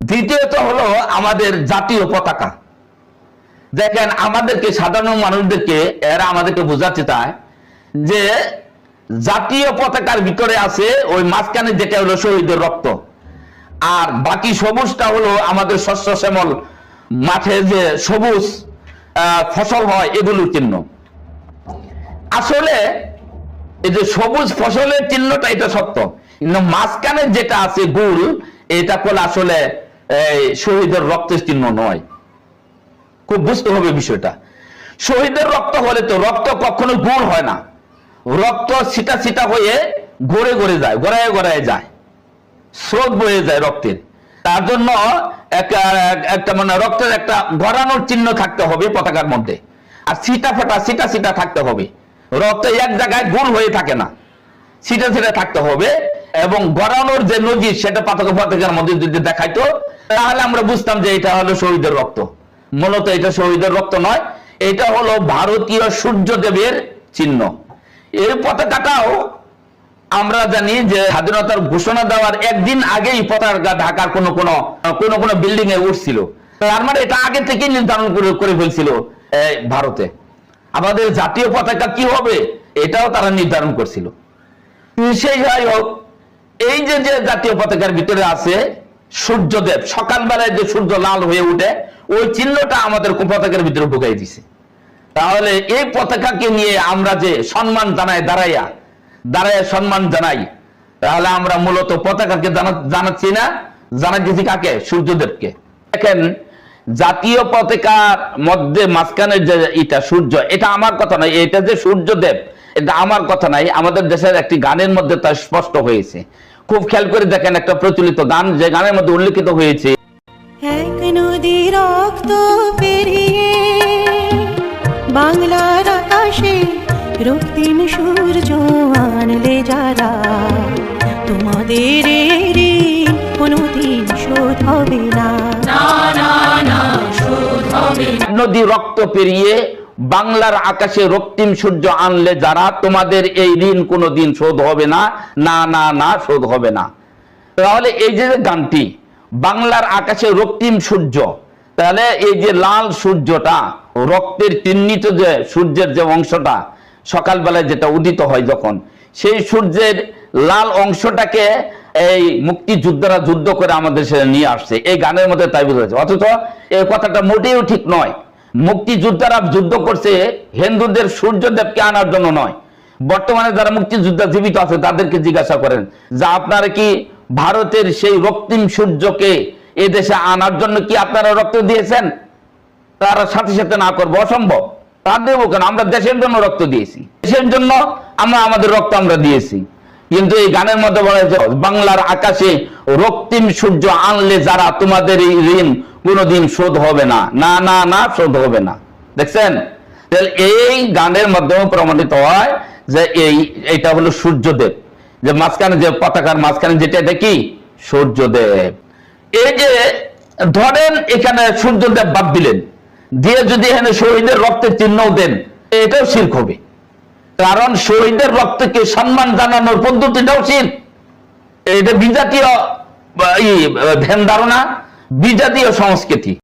দ্বিতীয়ত হলো আমাদের জাতীয় পতাকা। দেখেন, আমাদেরকে সাধারণ মানুষদেরকে এরা আমাদেরকে বোঝাতে চায় যে জাতীয় পতাকার ভিতরে আছে ওই মাঝখানে যেটা হলো শহীদের রক্ত, আর বাকি সবুজটা হলো আমাদের শস্য শ্যামল মাঠে যে সবুজ ফসল হয় এগুলোর চিহ্ন। আসলে এই যে সবুজ ফসলের চিহ্নটা এটা সত্য, কিন্তু মাঝখানে যেটা আছে গুল, এটা করলে আসলে শহীদের রক্তের চিহ্ন নয়। খুব বুঝতে হবে বিষয়টা। শহীদের রক্ত হলে তো রক্ত কখনো গুল হয় না, রক্ত ছিটা ছিটা হয়ে গড়ে গড়ে যায়, গড়ায় গড়ায় যায়, স্রোত বয়ে যায় রক্তের। তার জন্য একটা মানে রক্তের একটা গড়ানোর চিহ্ন থাকতে হবে পতাকার মধ্যে, আর ছিটা ফাটা ছিটা ছিটা থাকতে হবে। রক্ত এক জায়গায় গোল হয়ে থাকে না, ছিটা ছিটা থাকতে হবে। এবং গড়ানোর যে নজির সেটা পতাকার মধ্যে যদি দেখাইতো তাহলে আমরা বুঝতাম যে এটা হলো শহীদের রক্ত। মূলত এটা শহীদের রক্ত নয়, এটা হলো ভারতীয় সূর্যদেবের চিহ্ন। এই পতাকাটাও আমরা জানি যে স্বাধীনতার ঘোষণা দেওয়ার একদিন আগেই পতাকা ঢাকার কোন কোন বিল্ডিং এ উঠছিল। তার মানে এটা আগে থেকেই নির্ধারণ করে ফেলছিল ভারতে। আমাদের জাতীয় পতাকা কি হবে এটাও তারা নির্ধারণ করছিল। সেই যাই হোক, এই যে জাতীয় পতাকার ভিতরে আছে সূর্যদেব, সকালবেলায় যে সূর্য লাল হয়ে উঠে ওই চিহ্নটা আমাদের পতাকার ভিতরে ঢুকাই দিছে। তাহলে এই পতাকাকে নিয়ে আমরা যে সম্মান জানাই, দাঁড়াইয়া সম্মান জানাই, তাহলে আমরা মূলত পতাকাকে জানাচ্ছি না, জানাচ্ছি কাকে? সূর্যদেবকে। দেখেন, জাতীয় পতাকার মধ্যে মাঝখানের যে এটা সূর্য, এটা আমার কথা নয়, এটা যে সূর্যদেব এটা আমার কথা নাই, আমাদের দেশের একটি গানের মধ্যে তা স্পষ্ট হয়েছে। খুব খেয়াল করে দেখেন, একটা প্রচলিত গান যে গানের মধ্যে উল্লেখিত হয়েছে, এক নদী রক্ত পেরিয়ে বাংলার আকাশে রক্তিম সূর্য আনলে যারা, তোমাদের ঋণ কোনদিন শোধ হবে না। নদী রক্ত পেরিয়ে বাংলার আকাশে রক্তিম সূর্য আনলে যারা, তোমাদের এই ঋণ কোনোদিন শোধ হবে না, না না না শোধ হবে না। তাহলে এই যে গানটি বাংলার আকাশে রক্তিম সূর্য, তাহলে এই যে লাল সূর্যটা রক্তের চিহ্নিত যে সূর্যের যে অংশটা সকালবেলায় যেটা উদিত হয় যখন, সেই সূর্যের লাল অংশটাকে এই মুক্তিযোদ্ধারা যুদ্ধ করে আমাদের সাথে নিয়ে আসছে। এই গানের মধ্যে তাই বোঝাচ্ছে। অথচ এই কথাটা মোটেও ঠিক নয়। মুক্তিযোদ্ধারা যুদ্ধ করছে হিন্দুদের সূর্যদেবকে আনার জন্য নয়। বর্তমানে যারা মুক্তিযোদ্ধা জীবিত আছে তাদেরকে জিজ্ঞাসা করেন যে আপনারা কি ভারতের সেই রক্তিম সূর্যকে এদেশে আনার জন্য কি আপনারা রক্ত দিয়েছেন? তারা সাথে সাথে না করবো, অসম্ভব। তা দেবো কেন? আমরা দেশের জন্য রক্ত দিয়েছি, দেশের জন্য আমরা আমাদের রক্ত আমরা দিয়েছি। কিন্তু এই গানের মধ্যে বলা হয়েছে বাংলার আকাশে রক্তিম সূর্য আনলে যারা, তোমাদের এই ঋণ কোনোদিন শোধ হবে না, না না না শোধ হবে না। দেখছেন, এই গানের মাধ্যমে প্রমাণিত হয় যে এইটা হলো সূর্যদেব, যে মাঝখানে যে পতাকার মাঝখানে যেটা দেখি সূর্যদেব। এই যে ধরেন এখানে সূর্যদেব বাদ দিলেন, দিয়ে যদি এখানে শহীদের রক্তের চিহ্নও দেন, এটাও শিরক হবে। কারণ শহীদের রক্তকে সম্মান জানানোর পদ্ধতিটাও শিরক। এটা বিজাতীয় ধ্যান ধারণা, বিজাতীয় সংস্কৃতি।